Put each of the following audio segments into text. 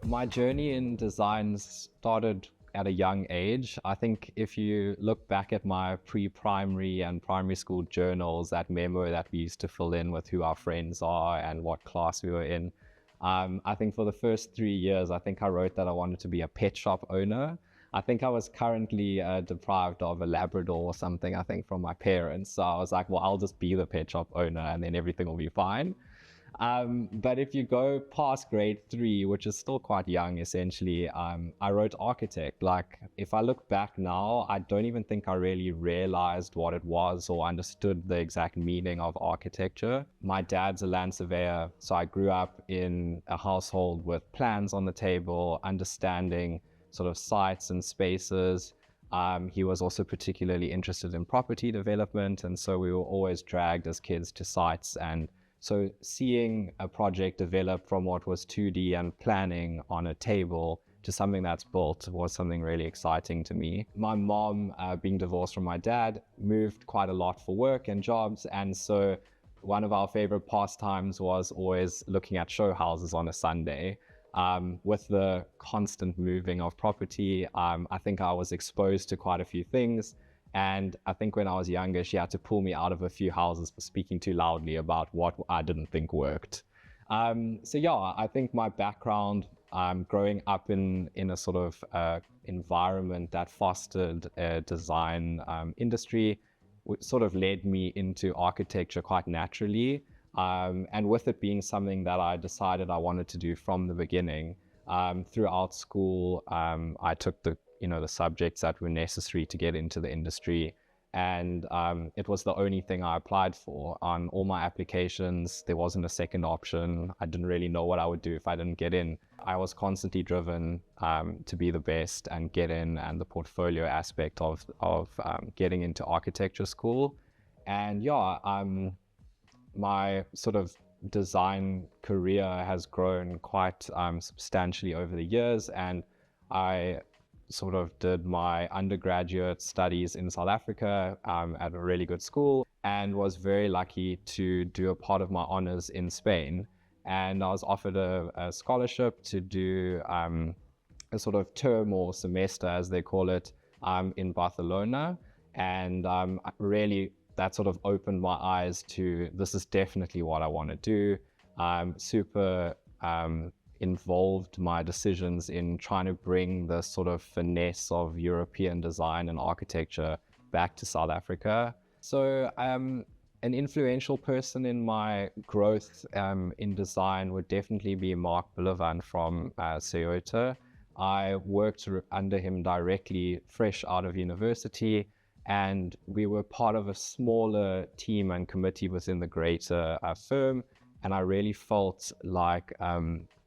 My journey in design started at a young age. I think if you look back at my pre-primary and primary school journals, that memo that we used to fill in with who our friends are and what class we were in, I think for the first 3 years, I think I wrote that I wanted to be a pet shop owner. I think I was currently deprived of a Labrador or something, I think, from my parents. So I was like, well, I'll just be the pet shop owner and then everything will be fine. But if you go past grade 3, which is still quite young, essentially, I wrote architect. Like, if I look back now, I don't even think I really realized what it was or understood the exact meaning of architecture. My dad's a land surveyor, so I grew up in a household with plans on the table, understanding sort of sites and spaces. He was also particularly interested in property development, and so we were always dragged as kids to sites. And so seeing a project develop from what was 2D and planning on a table to something that's built was something really exciting to me. My mom, being divorced from my dad, moved quite a lot for work and jobs. And so one of our favorite pastimes was always looking at show houses on a Sunday. With the constant moving of property, I think I was exposed to quite a few things. And I think when I was younger, she had to pull me out of a few houses for speaking too loudly about what I didn't think worked. So yeah, I think my background, growing up in a sort of environment that fostered a design industry, sort of led me into architecture quite naturally. And with it being something that I decided I wanted to do from the beginning, throughout school, I took the subjects that were necessary to get into the industry. And it was the only thing I applied for. On all my applications, there wasn't a second option. I didn't really know what I would do if I didn't get in. I was constantly driven to be the best and get in, and the portfolio aspect of getting into architecture school. And yeah, my sort of design career has grown quite substantially over the years, and I sort of did my undergraduate studies in South Africa at a really good school, and was very lucky to do a part of my honors in Spain. And I was offered a scholarship to do a sort of term or semester, as they call it, in Barcelona. And really, that sort of opened my eyes to, this is definitely what I want to do. Super involved my decisions in trying to bring the sort of finesse of European design and architecture back to South Africa. So an influential person in my growth in design would definitely be Mark Bilivan from Toyota. I worked under him directly, fresh out of university, and we were part of a smaller team and committee within the greater firm. And I really felt like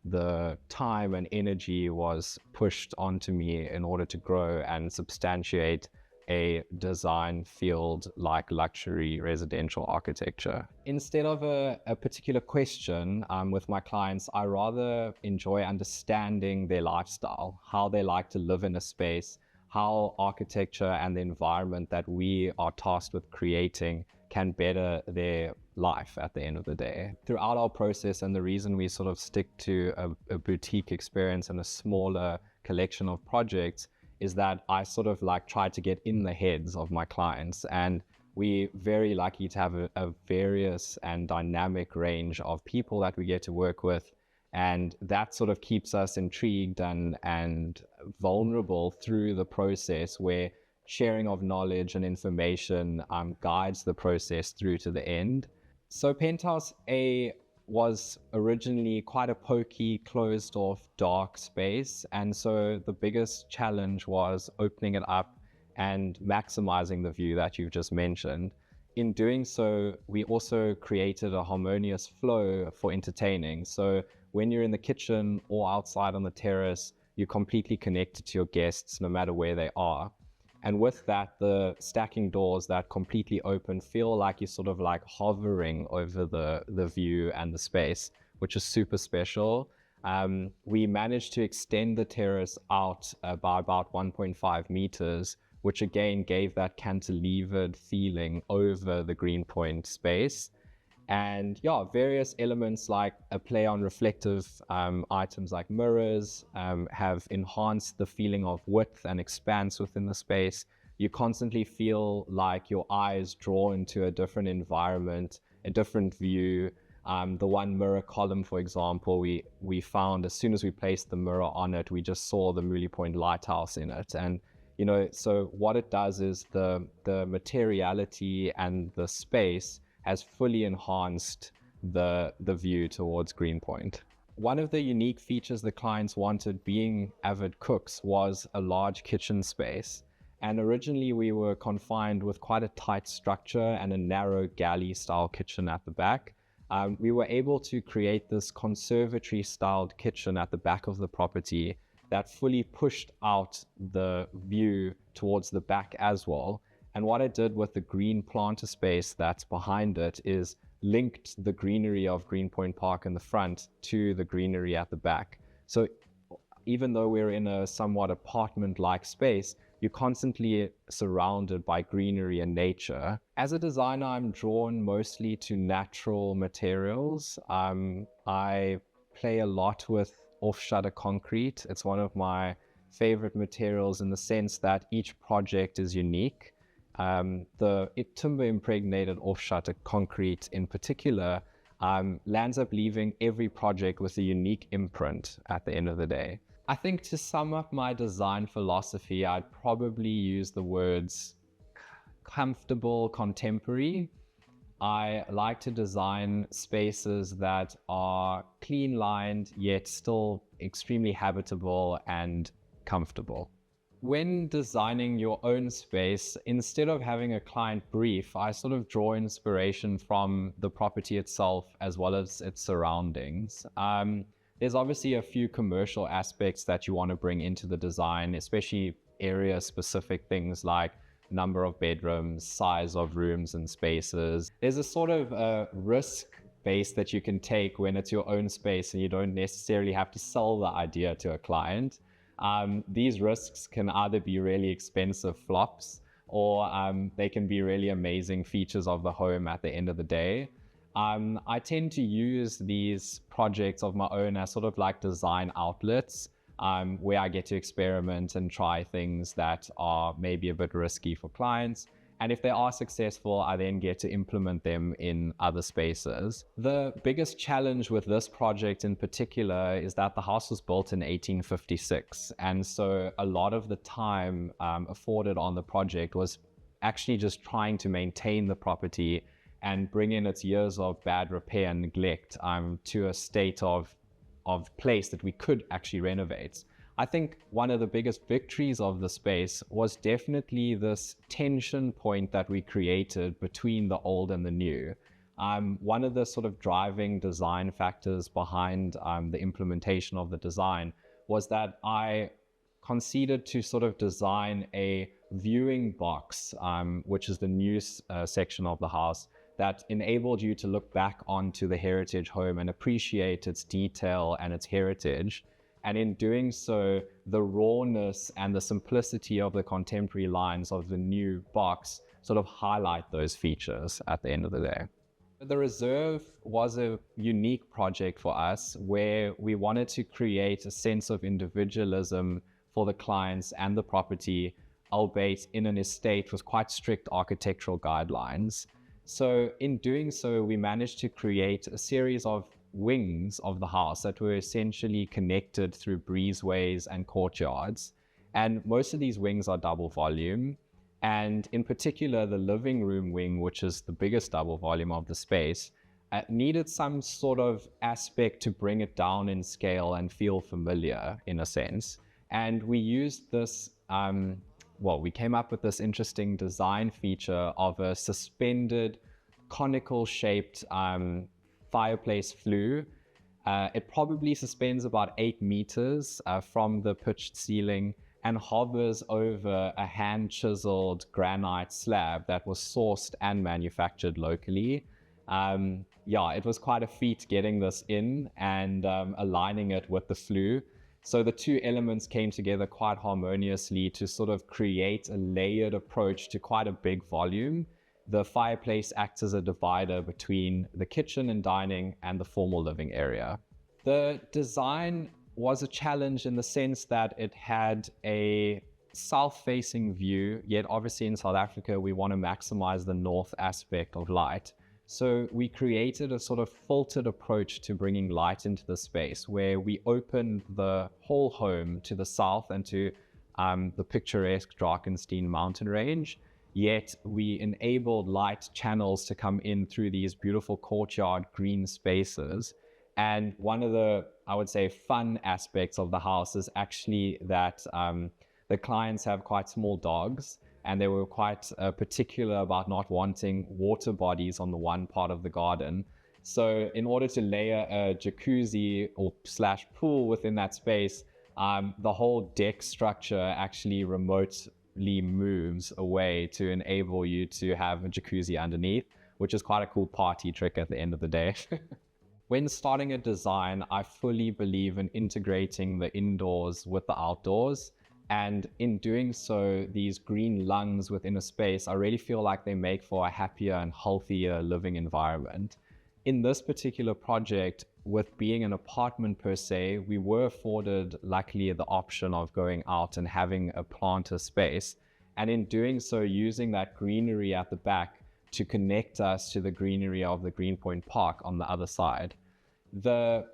the time and energy was pushed onto me in order to grow and substantiate a design field like luxury residential architecture. Instead of a particular question with my clients, I rather enjoy understanding their lifestyle, how they like to live in a space, how architecture and the environment that we are tasked with creating can better their life at the end of the day. Throughout our process, and the reason we sort of stick to a boutique experience and a smaller collection of projects, is that I sort of like try to get in the heads of my clients. And we're very lucky to have a various and dynamic range of people that we get to work with. And that sort of keeps us intrigued and vulnerable through the process, where sharing of knowledge and information guides the process through to the end. So Penthouse A was originally quite a pokey, closed off, dark space. And so the biggest challenge was opening it up and maximizing the view that you've just mentioned. In doing so, we also created a harmonious flow for entertaining. So when you're in the kitchen or outside on the terrace, you're completely connected to your guests no matter where they are. And with that, the stacking doors that completely open feel like you're sort of like hovering over the view and the space, which is super special. We managed to extend the terrace out by about 1.5 meters, which again gave that cantilevered feeling over the Greenpoint space. And yeah, various elements like a play on reflective items like mirrors have enhanced the feeling of width and expanse within the space. You constantly feel like your eyes draw into a different environment, a different view. The one mirror column, for example, we found as soon as we placed the mirror on it, we just saw the Mooley Point Lighthouse in it. And so what it does is the materiality and the space has fully enhanced the view towards Greenpoint. One of the unique features the clients wanted, being avid cooks, was a large kitchen space. And originally we were confined with quite a tight structure and a narrow galley style kitchen at the back. We were able to create this conservatory styled kitchen at the back of the property that fully pushed out the view towards the back as well. And what I did with the green planter space that's behind it is linked the greenery of Greenpoint Park in the front to the greenery at the back. So even though we're in a somewhat apartment-like space, you're constantly surrounded by greenery and nature. As a designer, I'm drawn mostly to natural materials. I play a lot with off-shutter concrete. It's one of my favorite materials in the sense that each project is unique. The timber impregnated off-shutter concrete in particular lands up leaving every project with a unique imprint at the end of the day. I think to sum up my design philosophy, I'd probably use the words comfortable, contemporary. I like to design spaces that are clean lined, yet still extremely habitable and comfortable. When designing your own space, instead of having a client brief, I sort of draw inspiration from the property itself as well as its surroundings. There's obviously a few commercial aspects that you want to bring into the design, especially area-specific things like number of bedrooms, size of rooms and spaces. There's a sort of risk base that you can take when it's your own space and you don't necessarily have to sell the idea to a client. These risks can either be really expensive flops or they can be really amazing features of the home at the end of the day. I tend to use these projects of my own as sort of like design outlets where I get to experiment and try things that are maybe a bit risky for clients. And if they are successful, I then get to implement them in other spaces. The biggest challenge with this project in particular is that the house was built in 1856. And so a lot of the time afforded on the project was actually just trying to maintain the property and bring in its years of bad repair and neglect to a state of place that we could actually renovate. I think one of the biggest victories of the space was definitely this tension point that we created between the old and the new. One of the sort of driving design factors behind the implementation of the design was that I conceded to sort of design a viewing box, which is the new section of the house, that enabled you to look back onto the heritage home and appreciate its detail and its heritage. And in doing so, the rawness and the simplicity of the contemporary lines of the new box sort of highlight those features at the end of the day. The Reserve was a unique project for us where we wanted to create a sense of individualism for the clients and the property, albeit in an estate with quite strict architectural guidelines. So in doing so, we managed to create a series of wings of the house that were essentially connected through breezeways and courtyards. And most of these wings are double volume. And in particular, the living room wing, which is the biggest double volume of the space, needed some sort of aspect to bring it down in scale and feel familiar in a sense. And we used this we came up with this interesting design feature of a suspended conical shaped fireplace flue. It probably suspends about 8 meters from the pitched ceiling and hovers over a hand chiseled granite slab that was sourced and manufactured locally. It was quite a feat getting this in and aligning it with the flue. So the two elements came together quite harmoniously to sort of create a layered approach to quite a big volume. the fireplace acts as a divider between the kitchen and dining and the formal living area. The design was a challenge in the sense that it had a south-facing view, yet obviously in South Africa, we want to maximize the north aspect of light. So we created a sort of filtered approach to bringing light into the space where we opened the whole home to the south and to the picturesque Drakensberg mountain range, yet we enabled light channels to come in through these beautiful courtyard green spaces. And one of the, I would say, fun aspects of the house is actually that the clients have quite small dogs, and they were quite particular about not wanting water bodies on the one part of the garden. So in order to layer a jacuzzi or slash pool within that space, the whole deck structure actually remotely moves away to enable you to have a jacuzzi underneath, which is quite a cool party trick at the end of the day. When starting a design, I fully believe in integrating the indoors with the outdoors. And in doing so, these green lungs within a space, I really feel like they make for a happier and healthier living environment. In this particular project, with being an apartment per se, we were afforded, luckily, the option of going out and having a planter space. And in doing so, using that greenery at the back to connect us to the greenery of the Greenpoint Park on the other side. The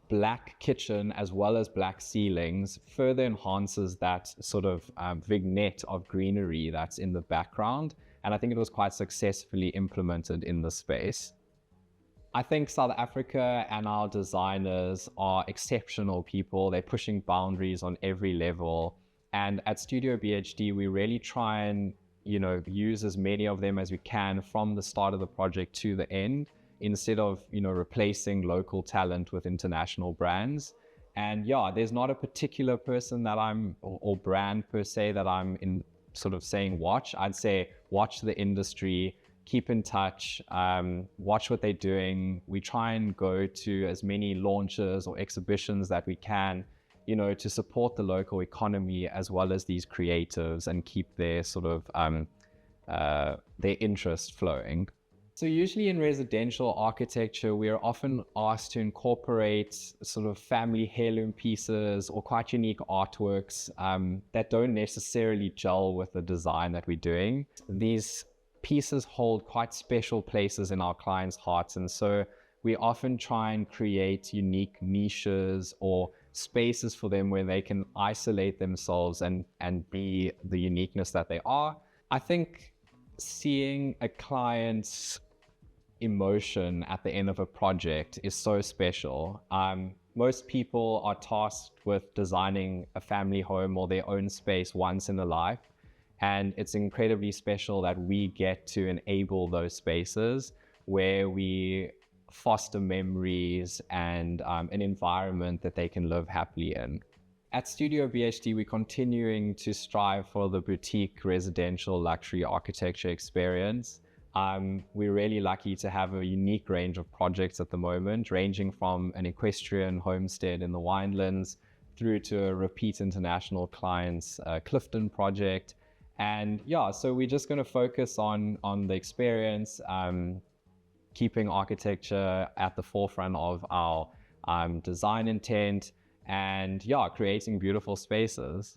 black kitchen as well as black ceilings further enhances that sort of vignette of greenery that's in the background, and I think it was quite successfully implemented in the space. I think South Africa and our designers are exceptional people. They're pushing boundaries on every level, and at Studio BHD we really try and use as many of them as we can from the start of the project to the end, instead of replacing local talent with international brands. And yeah, there's not a particular person that or brand per se that I'm in sort of saying watch. I'd say watch the industry, keep in touch, watch what they're doing. We try and go to as many launches or exhibitions that we can, to support the local economy as well as these creatives and keep their sort of their interest flowing. So usually in residential architecture, we are often asked to incorporate sort of family heirloom pieces or quite unique artworks that don't necessarily gel with the design that we're doing. These pieces hold quite special places in our clients' hearts, and so we often try and create unique niches or spaces for them where they can isolate themselves and be the uniqueness that they are. I think seeing a client's emotion at the end of a project is so special. Most people are tasked with designing a family home or their own space once in a life, and it's incredibly special that we get to enable those spaces where we foster memories and an environment that they can live happily in. At Studio BHD, we're continuing to strive for the boutique residential luxury architecture experience. We're really lucky to have a unique range of projects at the moment, ranging from an equestrian homestead in the Winelands through to a repeat international client's Clifton project. And yeah, so we're just going to focus on the experience, keeping architecture at the forefront of our design intent, and yeah, creating beautiful spaces.